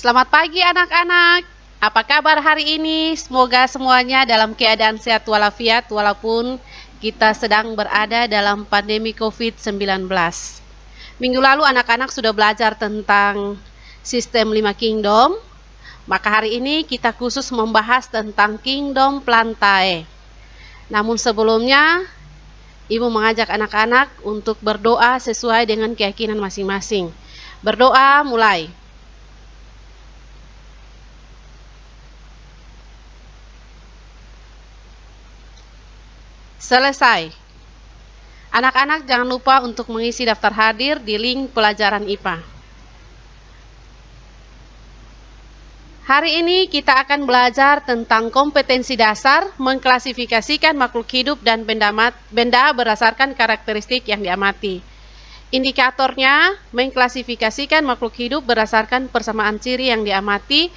Selamat pagi anak-anak. Apa kabar hari ini? Semoga semuanya dalam keadaan sehat walafiat walaupun kita sedang berada dalam pandemi COVID-19. Minggu lalu anak-anak sudah belajar tentang sistem 5 kingdom. Maka hari ini kita khusus membahas tentang kingdom Plantae. Namun sebelumnya, Ibu mengajak anak-anak untuk berdoa sesuai dengan keyakinan masing-masing. Berdoa mulai. Selesai. Anak-anak jangan lupa untuk mengisi daftar hadir di link pelajaran IPA. Hari ini kita akan belajar tentang kompetensi dasar mengklasifikasikan makhluk hidup dan benda berdasarkan karakteristik yang diamati. Indikatornya mengklasifikasikan makhluk hidup berdasarkan persamaan ciri yang diamati,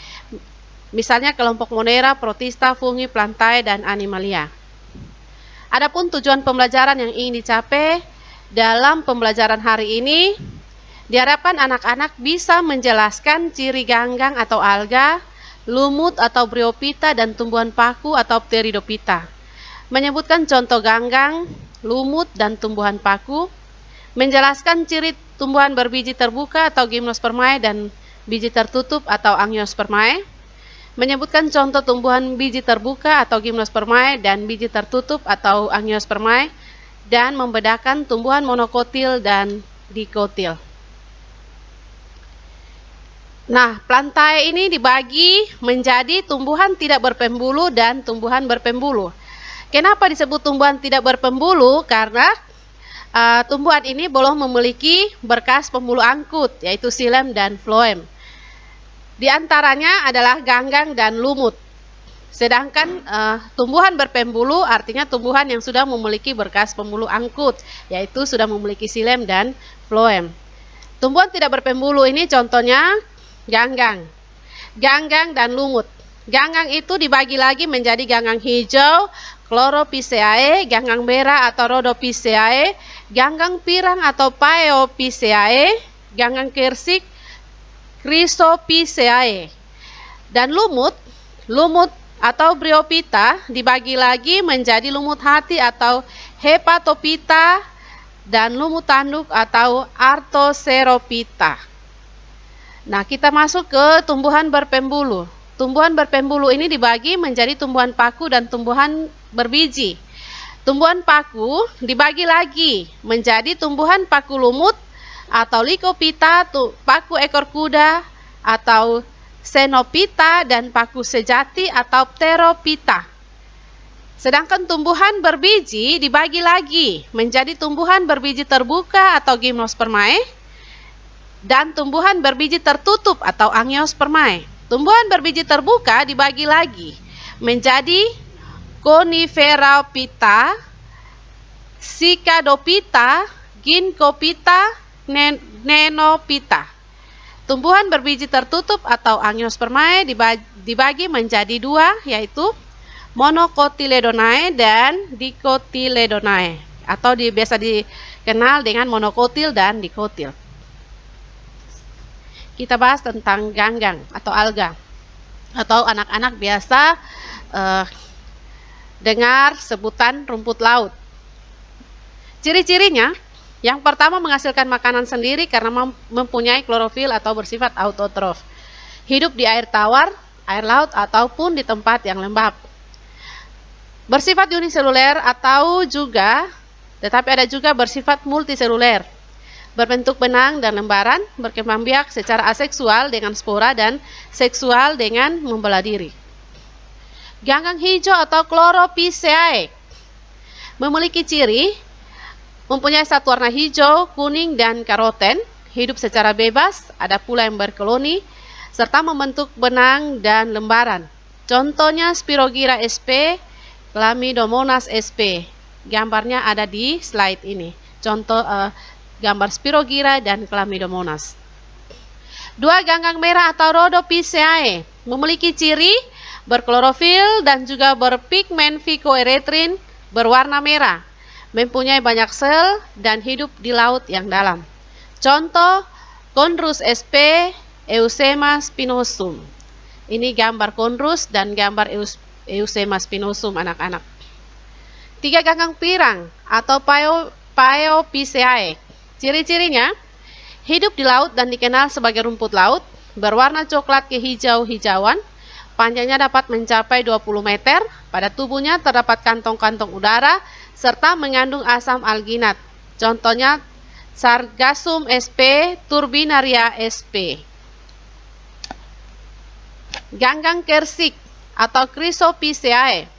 misalnya kelompok Monera, Protista, Fungi, Plantae, dan Animalia. Adapun tujuan pembelajaran yang ingin dicapai dalam pembelajaran hari ini, diharapkan anak-anak bisa menjelaskan ciri ganggang atau alga, lumut atau bryophyta, dan tumbuhan paku atau pteridophyta. Menyebutkan contoh ganggang, lumut, dan tumbuhan paku. Menjelaskan ciri tumbuhan berbiji terbuka atau gymnospermae dan biji tertutup atau angiospermae. Menyebutkan contoh tumbuhan biji terbuka atau gymnospermae dan biji tertutup atau angiospermae, dan membedakan tumbuhan monokotil dan dikotil. Nah, Plantae ini dibagi menjadi tumbuhan tidak berpembuluh dan tumbuhan berpembuluh. Kenapa disebut tumbuhan tidak berpembuluh? Karena tumbuhan ini belum memiliki berkas pembuluh angkut, yaitu xilem dan phloem. Di antaranya adalah ganggang dan lumut. Sedangkan tumbuhan berpembuluh artinya tumbuhan yang sudah memiliki berkas pembuluh angkut, yaitu sudah memiliki xilem dan phloem. Tumbuhan tidak berpembuluh ini contohnya ganggang dan lumut. Ganggang itu dibagi lagi menjadi ganggang hijau, Chlorophyceae, ganggang merah atau Rhodophyceae, ganggang pirang atau Phaeophyceae, ganggang kirsik, Chrysophyceae. Dan lumut atau bryophyta dibagi lagi menjadi lumut hati atau Hepatophyta dan lumut tanduk atau Artocerophyta. Nah, kita masuk ke tumbuhan berpembuluh. Tumbuhan berpembuluh ini dibagi menjadi tumbuhan paku dan tumbuhan berbiji. Tumbuhan paku dibagi lagi menjadi tumbuhan paku lumut atau Lycophyta, paku ekor kuda atau Xenophyta, dan paku sejati atau Pterophyta. Sedangkan tumbuhan berbiji dibagi lagi menjadi tumbuhan berbiji terbuka atau Gymnospermae dan tumbuhan berbiji tertutup atau Angiospermae. Tumbuhan berbiji terbuka dibagi lagi menjadi Coniferophyta, Cycadophyta, Ginkgophyta, Ctenophyta. Tumbuhan berbiji tertutup atau Angiospermae dibagi menjadi dua, yaitu Monocotyledonae dan Dicotyledonae, atau biasa dikenal dengan monokotil dan dikotil. Kita bahas tentang ganggang atau alga, atau anak-anak biasa dengar sebutan rumput laut. Ciri-cirinya, yang pertama menghasilkan makanan sendiri karena mempunyai klorofil atau bersifat autotrof. Hidup di air tawar, air laut, ataupun di tempat yang lembab. Bersifat uniseluler tetapi ada juga bersifat multiseluler. Berbentuk benang dan lembaran, berkembang biak secara aseksual dengan spora dan seksual dengan membelah diri. Ganggang hijau atau Chlorophyceae memiliki ciri mempunyai zat warna hijau, kuning, dan karoten, hidup secara bebas, ada pula yang berkoloni, serta membentuk benang dan lembaran. Contohnya Spirogyra sp, Chlamydomonas sp. Gambarnya ada di slide ini. Contoh gambar Spirogyra dan Chlamydomonas. Dua ganggang merah atau Rhodophyceae memiliki ciri berklorofil dan juga berpigmen phycoerythrin berwarna merah. Mempunyai banyak sel dan hidup di laut yang dalam. Contoh Chondrus sp, Eusema spinosum. Ini gambar kondrus dan gambar Eusema spinosum anak-anak. 3 ganggang pirang atau Paeophyceae. Ciri-cirinya, hidup di laut dan dikenal sebagai rumput laut, berwarna coklat kehijau-hijauan, panjangnya dapat mencapai 20 meter, pada tubuhnya terdapat kantong-kantong udara, serta mengandung asam alginat. Contohnya Sargassum sp, Turbinaria sp. Ganggang kersik atau Chrysophyceae.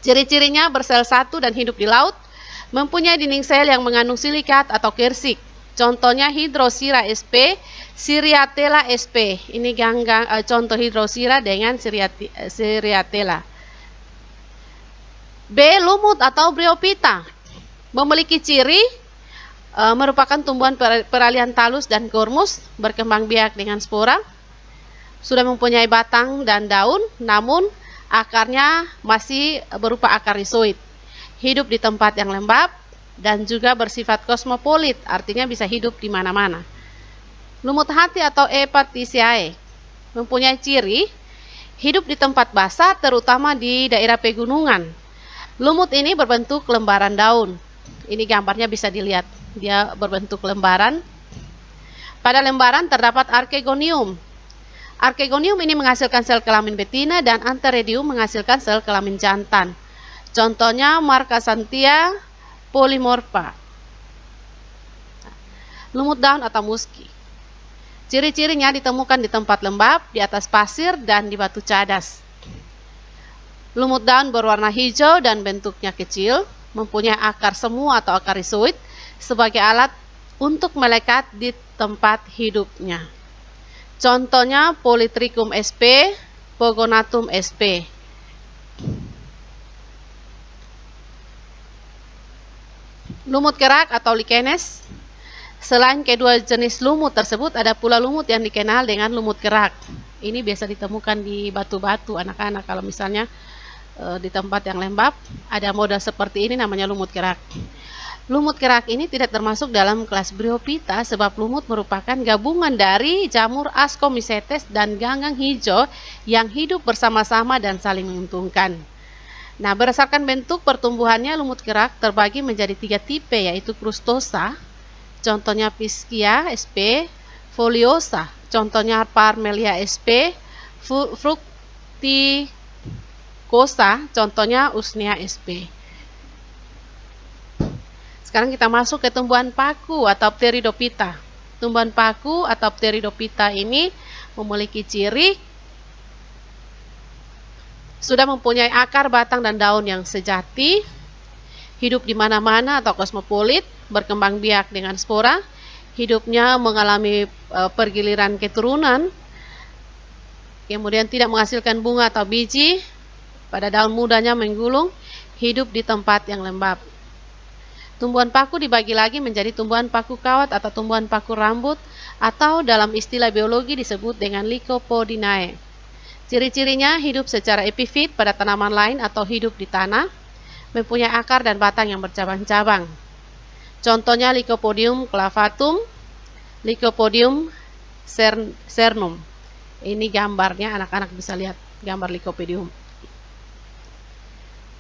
Ciri-cirinya bersel satu dan hidup di laut, mempunyai dinding sel yang mengandung silikat atau kersik. Contohnya Hydrosira sp, Ceriatella sp. Ini contoh Hydrosira dengan Ceriatella. B. Lumut atau Bryophyta. Memiliki ciri merupakan tumbuhan peralihan talus dan kormus, berkembang biak dengan spora. Sudah mempunyai batang dan daun, namun akarnya masih berupa akar rhizoid. Hidup di tempat yang lembab dan juga bersifat kosmopolit, artinya bisa hidup di mana-mana. Lumut hati atau Hepaticaceae mempunyai ciri hidup di tempat basah, terutama di daerah pegunungan. Lumut ini berbentuk lembaran daun. Ini gambarnya bisa dilihat, dia berbentuk lembaran. Pada lembaran terdapat archegonium. Archegonium ini menghasilkan sel kelamin betina dan antheridium menghasilkan sel kelamin jantan. Contohnya Marchantia polymorpha. Lumut daun atau muski. Ciri-cirinya ditemukan di tempat lembab, di atas pasir, dan di batu cadas. Lumut daun berwarna hijau dan bentuknya kecil, mempunyai akar semu atau akar rhizoid sebagai alat untuk melekat di tempat hidupnya. Contohnya Polytrichum sp, Pogonatum sp. Lumut kerak atau Lichenes. Selain kedua jenis lumut tersebut, ada pula lumut yang dikenal dengan lumut kerak. Ini biasa ditemukan di batu-batu anak-anak. Kalau misalnya di tempat yang lembab, ada model seperti ini, namanya lumut kerak. Lumut kerak ini tidak termasuk dalam kelas Bryophyta sebab lumut merupakan gabungan dari jamur Ascomycetes dan ganggang hijau yang hidup bersama-sama dan saling menguntungkan. Nah, berdasarkan bentuk pertumbuhannya, lumut kerak terbagi menjadi 3 tipe, yaitu Crustosa, contohnya Pischia sp, Foliosa, contohnya Parmelia sp, Fructicosa, contohnya Usnea sp. Sekarang kita masuk ke tumbuhan paku atau Pteridophyta. Tumbuhan paku atau Pteridophyta ini memiliki ciri sudah mempunyai akar, batang, dan daun yang sejati, hidup di mana-mana atau kosmopolit, berkembang biak dengan spora, hidupnya mengalami pergiliran keturunan, kemudian tidak menghasilkan bunga atau biji, pada daun mudanya menggulung, hidup di tempat yang lembab. Tumbuhan paku dibagi lagi menjadi tumbuhan paku kawat atau tumbuhan paku rambut, atau dalam istilah biologi disebut dengan Lycopodinae. Ciri-cirinya hidup secara epifit pada tanaman lain atau hidup di tanah, mempunyai akar dan batang yang bercabang-cabang. Contohnya Lycopodium clavatum, Lycopodium cernum. Ini gambarnya, anak-anak bisa lihat gambar Lycopodium.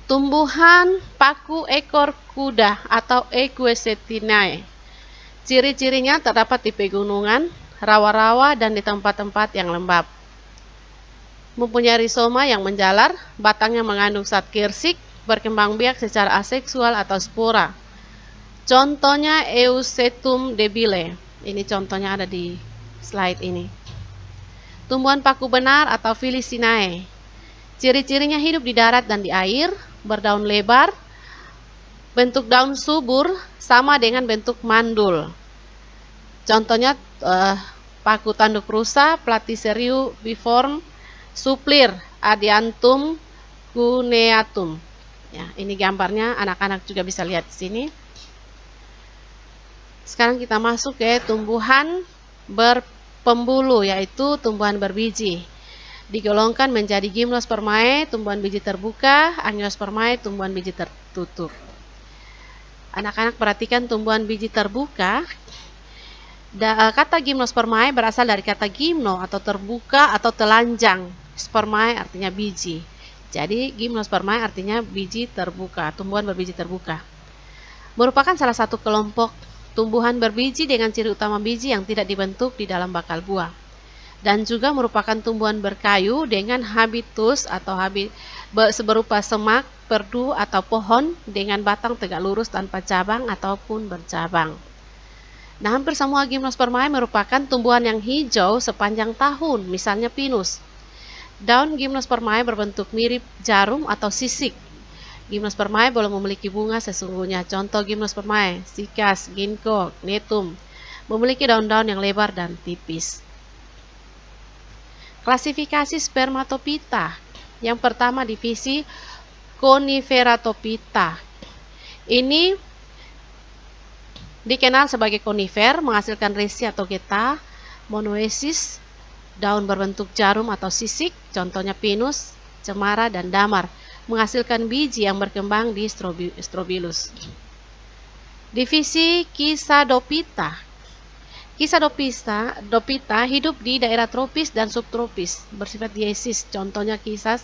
Tumbuhan paku ekor kuda atau Equsetinae. Ciri-cirinya terdapat di pegunungan, rawa-rawa, dan di tempat-tempat yang lembab. Mempunyai rizoma yang menjalar, batangnya mengandung zat kirsik, berkembang biak secara aseksual atau spora. Contohnya Eusetum debile. Ini contohnya ada di slide ini. Tumbuhan paku benar atau Filicinae. Ciri-cirinya hidup di darat dan di air, berdaun lebar, bentuk daun subur sama dengan bentuk mandul. Contohnya paku tanduk rusa, Platycerium biforme, Suplir, Adiantum cuneatum. Ya, ini gambarnya, anak-anak juga bisa lihat di sini. Sekarang kita masuk ke tumbuhan berpembulu, yaitu tumbuhan berbiji. Digolongkan menjadi Gymnospermae, tumbuhan biji terbuka, Angiospermae, tumbuhan biji tertutup. Anak-anak perhatikan tumbuhan biji terbuka. Kata gimnospermae berasal dari kata gimno atau terbuka atau telanjang. Spermae artinya biji. Jadi gimnospermae artinya biji terbuka, tumbuhan berbiji terbuka. Merupakan salah satu kelompok tumbuhan berbiji dengan ciri utama biji yang tidak dibentuk di dalam bakal buah. Dan juga merupakan tumbuhan berkayu dengan habitus atau berupa semak, perdu atau pohon dengan batang tegak lurus tanpa cabang ataupun bercabang. Nah, hampir semua gimnospermae merupakan tumbuhan yang hijau sepanjang tahun, misalnya pinus. Daun gimnospermae berbentuk mirip jarum atau sisik. Gimnospermae belum memiliki bunga sesungguhnya. Contoh gimnospermae, sikas, ginkgo, gnetum, memiliki daun-daun yang lebar dan tipis. Klasifikasi spermatopita. Yang pertama divisi Coniferatopita. Ini dikenal sebagai konifer, menghasilkan resi atau geta, monoesis, daun berbentuk jarum atau sisik, contohnya pinus, cemara, dan damar, menghasilkan biji yang berkembang di strobilus. Divisi Kisadopita. Kisadopita hidup di daerah tropis dan subtropis, bersifat diesis, contohnya Kisas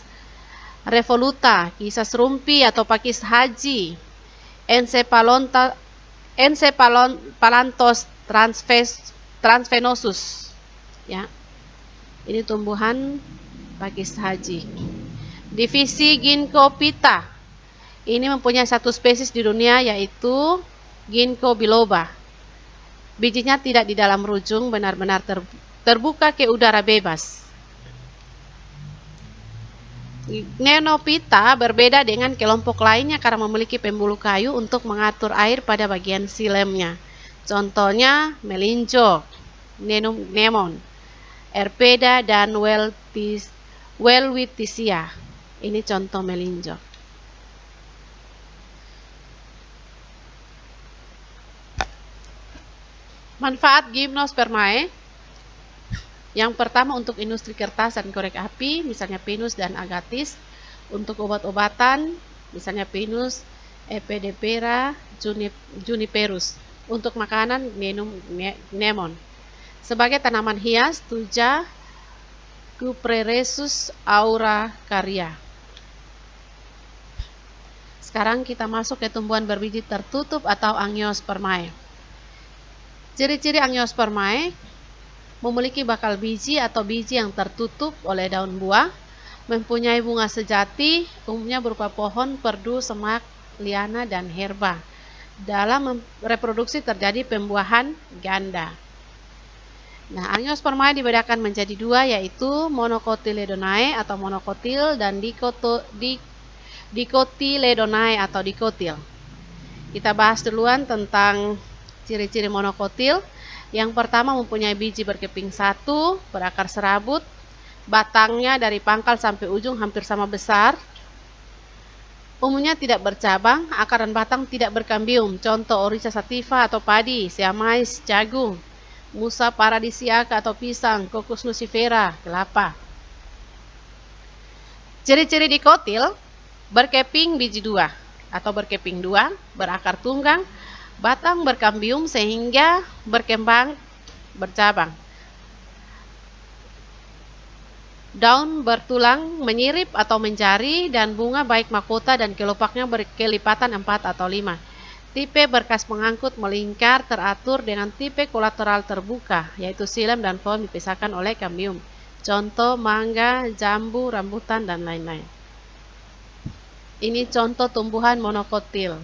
revoluta, Kisas rumpi atau pakis haji, Encepalanthus transvenosus. Ya, ini tumbuhan pakis haji. Divisi Ginkgopita. Ini mempunyai satu spesies di dunia yaitu Ginkgo biloba. Bijinya tidak di dalam rujung, benar-benar terbuka ke udara bebas. Ctenopita berbeda dengan kelompok lainnya karena memiliki pembuluh kayu untuk mengatur air pada bagian silemnya. Contohnya melinjo, nemon, erpeda, dan welwitschia. Ini contoh melinjo. Manfaat gimnospermae. Yang pertama untuk industri kertas dan korek api, misalnya pinus dan agatis. Untuk obat-obatan, misalnya pinus, epidepera, juniperus. Untuk makanan, nemon. Sebagai tanaman hias, tuja, Cupreresus auracaria. Sekarang kita masuk ke tumbuhan berbiji tertutup atau angiospermae. Ciri-ciri angiospermae memiliki bakal biji atau biji yang tertutup oleh daun buah, mempunyai bunga sejati, umumnya berupa pohon, perdu, semak, liana, dan herba. Dalam reproduksi terjadi pembuahan ganda. Nah, angiospermae dibedakan menjadi dua, yaitu monocotyledonae atau monokotil dan dicotyledonae atau dikotil. Kita bahas duluan tentang ciri-ciri monokotil. Yang pertama mempunyai biji berkeping satu, berakar serabut, batangnya dari pangkal sampai ujung hampir sama besar. Umumnya tidak bercabang, akar dan batang tidak berkambium. Contoh Oryza sativa atau padi, siamais, jagung, Musa paradisiaca atau pisang, Cocos nucifera, kelapa. Ciri-ciri dikotil, berkeping biji dua atau berkeping dua, berakar tunggang, batang berkambium sehingga berkembang bercabang. Daun bertulang menyirip atau menjari dan bunga baik mahkota dan kelopaknya berkelipatan 4 atau 5. Tipe berkas pengangkut melingkar teratur dengan tipe kolateral terbuka, yaitu silem dan pohon dipisahkan oleh kambium. Contoh mangga, jambu, rambutan, dan lain-lain. Ini contoh tumbuhan monokotil.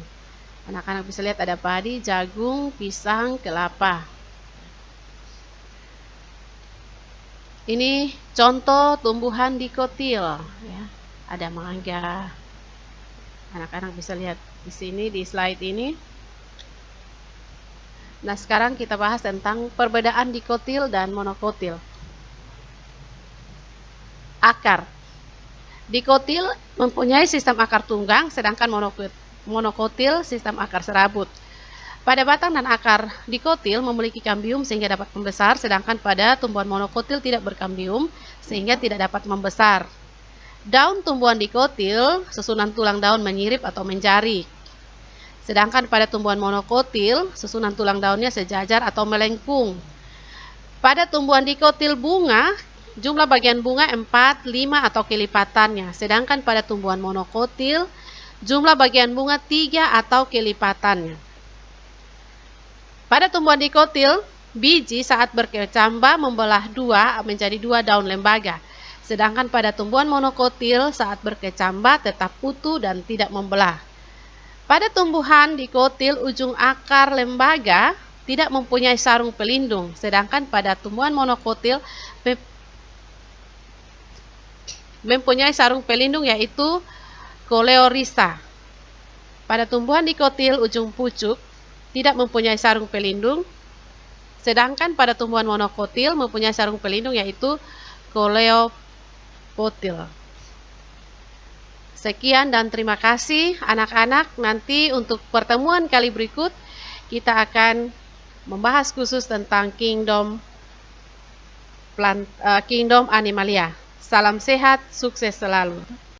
Anak-anak bisa lihat ada padi, jagung, pisang, kelapa. Ini contoh tumbuhan dikotil. Ya, ada mangga. Anak-anak bisa lihat di sini di slide ini. Nah, sekarang kita bahas tentang perbedaan dikotil dan monokotil. Akar. Dikotil mempunyai sistem akar tunggang, sedangkan monokotil sistem akar serabut. Pada batang dan akar dikotil memiliki kambium sehingga dapat membesar, sedangkan pada tumbuhan monokotil tidak berkambium sehingga tidak dapat membesar. Daun tumbuhan dikotil, susunan tulang daun menyirip atau menjari. Sedangkan pada tumbuhan monokotil, susunan tulang daunnya sejajar atau melengkung. Pada tumbuhan dikotil bunga, jumlah bagian bunga 4, 5 atau kelipatannya. Sedangkan pada tumbuhan monokotil, jumlah bagian bunga 3 atau kelipatannya. Pada tumbuhan dikotil, biji saat berkecambah membelah dua menjadi 2 daun lembaga. Sedangkan pada tumbuhan monokotil saat berkecambah tetap utuh dan tidak membelah. Pada tumbuhan dikotil, ujung akar lembaga tidak mempunyai sarung pelindung, sedangkan pada tumbuhan monokotil mempunyai sarung pelindung yaitu coleorrhiza. Pada tumbuhan dikotil, ujung pucuk tidak mempunyai sarung pelindung, sedangkan pada tumbuhan monokotil mempunyai sarung pelindung yaitu coleopotil. Sekian dan terima kasih anak-anak. Nanti untuk pertemuan kali berikut kita akan membahas khusus tentang kingdom Animalia. Salam sehat, sukses selalu.